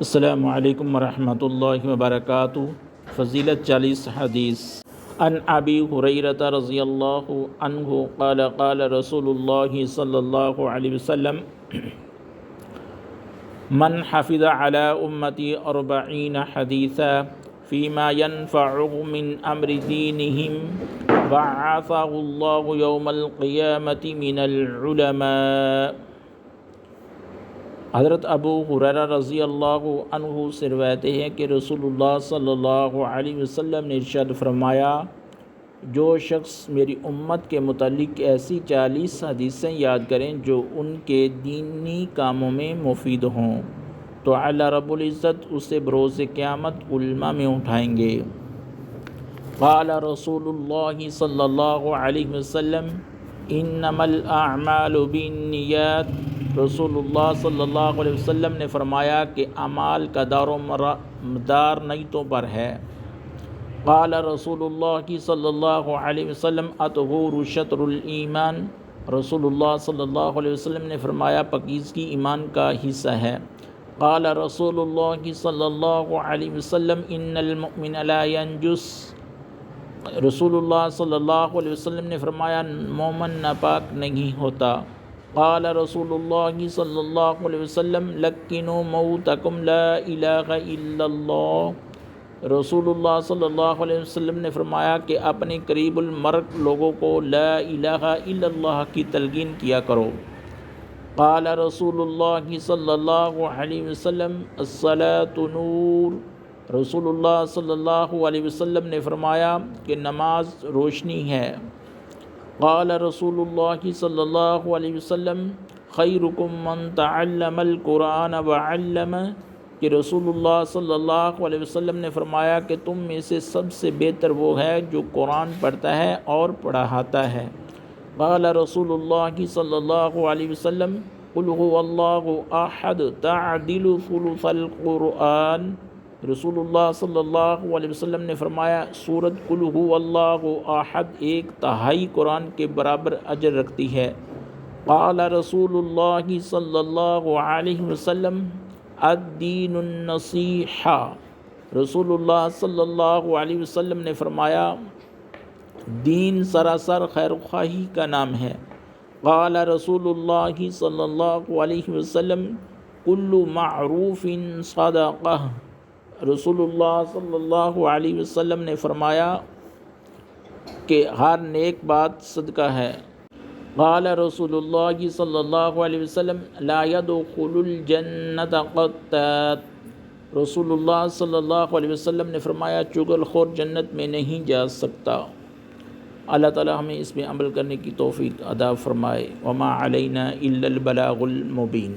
السلام علیکم ورحمۃ اللہ وبرکاتہ۔ فضیلت 40 حدیث۔ عن ابی ہریرہ رضی اللہ عنہ قال قال رسول اللہ صلی اللہ علیہ وسلم من حفظ علی امتی 40 حدیثا فیما ينفعه من امر دینہم بعثہ اللہ یوم القیامۃ من العلماء۔ حضرت ابو ہریرہ رضی اللہ عنہ سے روایت ہے کہ رسول اللہ صلی اللہ علیہ وسلم نے ارشاد فرمایا، جو شخص میری امت کے متعلق ایسی 40 حدیثیں یاد کریں جو ان کے دینی کاموں میں مفید ہوں تو اللہ رب العزت اسے بروز قیامت علماء میں اٹھائیں گے۔ قال رسول اللہ صلی اللہ علیہ وسلم انما الاعمال بالنیات۔ رسول اللہ صلی اللہ علیہ وسلم نے فرمایا کہ اعمال کا دار و مدار نیتوں پر ہے۔ قال رسول اللہ صلی اللہ علیہ وسلم الطہور شطر الایمان۔ رسول اللہ صلی اللہ علیہ وسلم نے فرمایا پاکیزگی ایمان کا حصہ ہے۔ قال رسول اللہ صلی اللہ علیہ وسلم ان المؤمن لا ینجس۔ رسول اللہ صلی اللہ علیہ وسلم نے فرمایا مومن ناپاک نہیں ہوتا۔ قال رسول اللہ صلی اللہ علیہ وسلم لکنوا موتکم لا الہ الا اللہ۔ رسول اللہ صلی اللہ علیہ وسلم نے فرمایا کہ اپنے قریب المرگ لوگوں کو لا الہ الا اللہ کی تلقین کیا کرو۔ قال رسول اللہ صلی اللہ علیہ وسلم الصلاۃ نور۔ رسول اللہ صلی اللہ علیہ وسلم نے فرمایا کہ نماز روشنی ہے۔ قال رسول اللہ صلی اللہ علیہ وسلم خیرکم من تعلم القرآن وعلمہ۔ کہ رسول اللہ صلی اللہ علیہ وسلم نے فرمایا کہ تم میں سے سب سے بہتر وہ ہے جو قرآن پڑھتا ہے اور پڑھاتا ہے۔ قال رسول اللہ صلی اللہ علیہ وسلم قل هو اللہ احد تعدل ثلث القرآن۔ رسول اللہ صلی اللہ علیہ وسلم نے فرمایا سورۃ قل هو اللہ احد 1/3 قرآن کے برابر اجر رکھتی ہے۔ قال رسول اللہ صلی اللہ علیہ وسلم الدین النصیحہ۔ رسول اللہ صلی اللہ علیہ وسلم نے فرمایا دین سراسر خیر خواہی کا نام ہے۔ قال رسول اللہ صلی اللہ علیہ وسلم کل معروف صدقہ۔ رسول اللہ صلی اللہ علیہ وسلم نے فرمایا کہ ہر نیک بات صدقہ ہے۔ قال رسول اللہ صلی اللہ علیہ وسلم لا يدخل الجنۃ قطات۔ رسول اللہ صلی اللہ علیہ وسلم نے فرمایا چغل خور جنت میں نہیں جا سکتا۔ اللہ تعالی ہمیں اس میں عمل کرنے کی توفیق عطا فرمائے۔ وما علینا الا البلاغ المبین۔